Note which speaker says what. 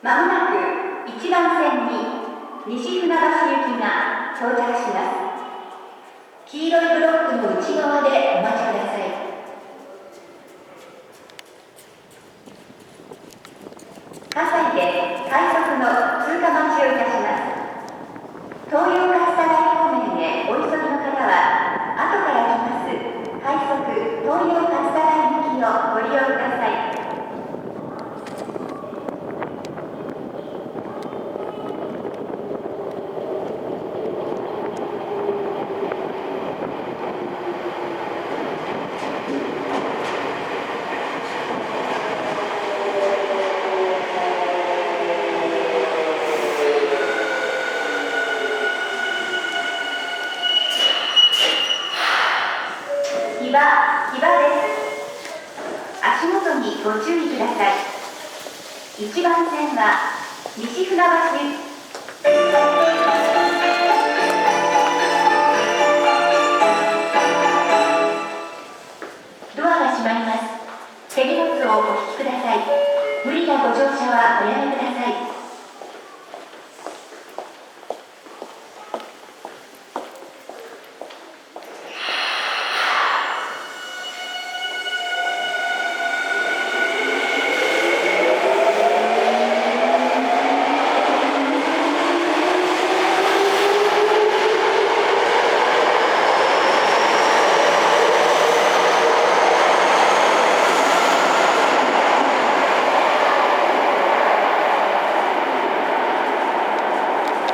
Speaker 1: まもなく1番線に西船橋行きが到着します。黄色いブロックの内側でお待ちください。葛西で快速の通過待ちをいたします。東洋勝田台方面へお急ぎの方は、後から来ます快速東洋勝田台行きをご利用ください。木場です。足元にご注意ください。1番線は西船橋ドアが閉まります。手荷物をお引きください。無理なご乗車はおやめください。